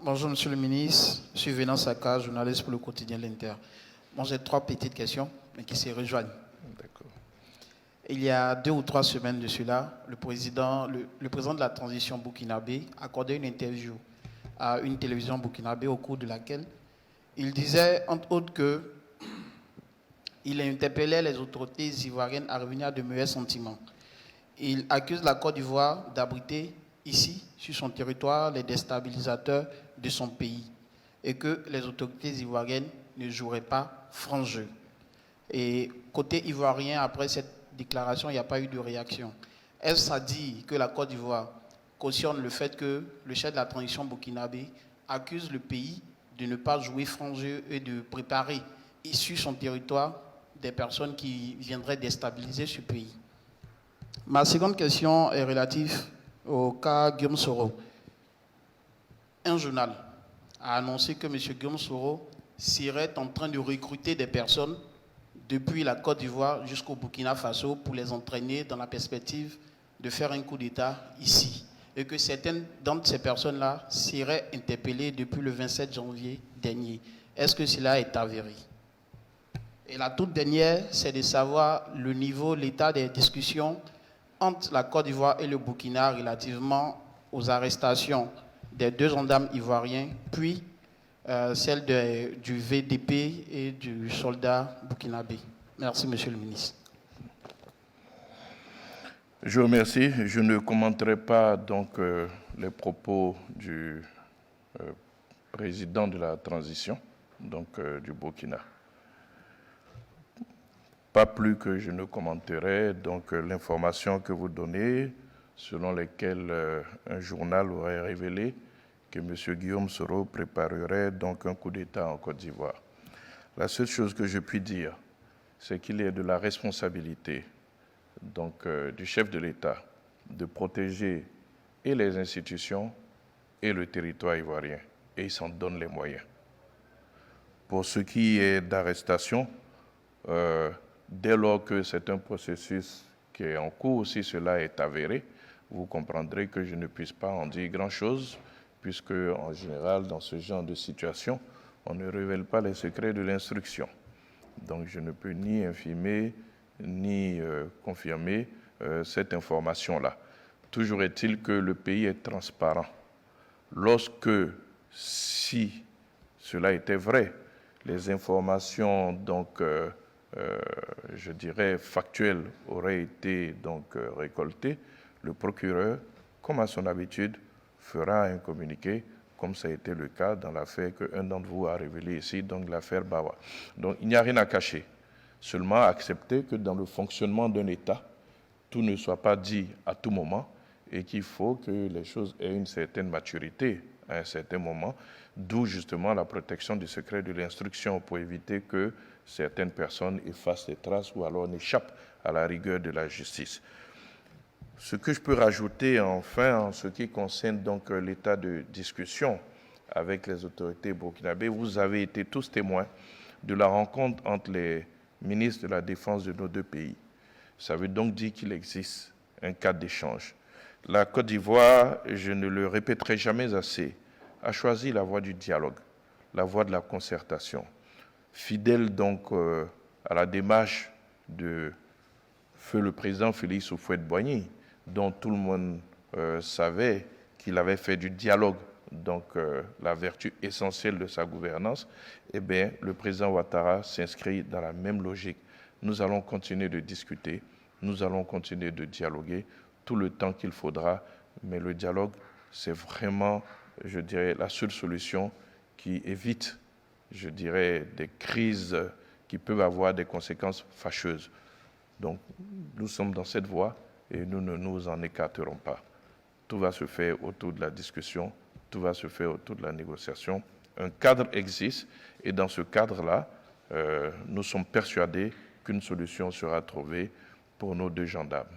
Bonjour, Monsieur le ministre. Je suis Venant Saka, journaliste pour le quotidien L'Inter. Bon, j'ai 3 petites questions, mais qui se rejoignent. D'accord. Il y a 2 ou 3 semaines de cela, le président de la transition burkinabé accordait une interview à une télévision burkinabé au cours de laquelle il disait, entre autres, qu'il interpellait les autorités ivoiriennes à revenir à de meilleurs sentiments. Il accuse la Côte d'Ivoire d'abriter ici, sur son territoire, les déstabilisateurs de son pays et que les autorités ivoiriennes ne joueraient pas franc jeu. Et côté ivoirien, après cette déclaration, il n'y a pas eu de réaction. Est-ce à dire que la Côte d'Ivoire cautionne le fait que le chef de la transition burkinabé accuse le pays de ne pas jouer franc jeu et de préparer sur son territoire des personnes qui viendraient déstabiliser ce pays? Ma seconde question est relative au cas Guillaume Soro. Un journal a annoncé que M. Guillaume Soro serait en train de recruter des personnes depuis la Côte d'Ivoire jusqu'au Burkina Faso pour les entraîner dans la perspective de faire un coup d'État ici. Et que certaines d'entre ces personnes-là seraient interpellées depuis le 27 janvier dernier. Est-ce que cela est avéré? Et la toute dernière, c'est de savoir le niveau, l'état des discussions entre la Côte d'Ivoire et le Burkina relativement aux arrestations des 2 gendarmes ivoiriens, puis celle du VDP et du soldat burkinabé. Merci, Monsieur le ministre. Je vous remercie. Je ne commenterai pas donc les propos du président de la transition, donc du Burkina. Pas plus que je ne commenterai donc l'information que vous donnez, selon laquelle un journal aurait révélé que M. Guillaume Soro préparerait donc un coup d'État en Côte d'Ivoire. La seule chose que je puis dire, c'est qu'il est de la responsabilité donc, du chef de l'État de protéger et les institutions et le territoire ivoirien, et il s'en donne les moyens. Pour ce qui est d'arrestation, dès lors que c'est un processus qui est en cours, si cela est avéré, vous comprendrez que je ne puisse pas en dire grand-chose, puisque en général, dans ce genre de situation, on ne révèle pas les secrets de l'instruction. Donc je ne peux ni infirmer, ni confirmer cette information-là. Toujours est-il que le pays est transparent. Lorsque, si cela était vrai, les informations donc je dirais factuelles auraient été donc récoltées, le procureur, comme à son habitude, fera un communiqué, comme ça a été le cas dans l'affaire qu'un d'entre vous a révélé ici, donc l'affaire Bawa. Donc il n'y a rien à cacher, seulement accepter que dans le fonctionnement d'un État, tout ne soit pas dit à tout moment et qu'il faut que les choses aient une certaine maturité à un certain moment, d'où justement la protection du secret de l'instruction pour éviter que certaines personnes effacent les traces ou alors n'échappent à la rigueur de la justice. Ce que je peux rajouter enfin en ce qui concerne donc l'état de discussion avec les autorités burkinabées, vous avez été tous témoins de la rencontre entre les ministres de la Défense de nos 2 pays. Ça veut donc dire qu'il existe un cadre d'échange. La Côte d'Ivoire, je ne le répéterai jamais assez, a choisi la voie du dialogue, la voie de la concertation. Fidèle donc à la démarche de feu le président Félix Houphouët-Boigny, dont tout le monde savait qu'il avait fait du dialogue donc la vertu essentielle de sa gouvernance, eh bien, le président Ouattara s'inscrit dans la même logique. Nous allons continuer de discuter, nous allons continuer de dialoguer tout le temps qu'il faudra, mais le dialogue, c'est vraiment, je dirais, la seule solution qui évite, je dirais, des crises qui peuvent avoir des conséquences fâcheuses. Donc, nous sommes dans cette voie et nous ne nous en écarterons pas. Tout va se faire autour de la discussion, tout va se faire autour de la négociation. Un cadre existe et dans ce cadre-là, nous sommes persuadés qu'une solution sera trouvée pour nos 2 gendarmes.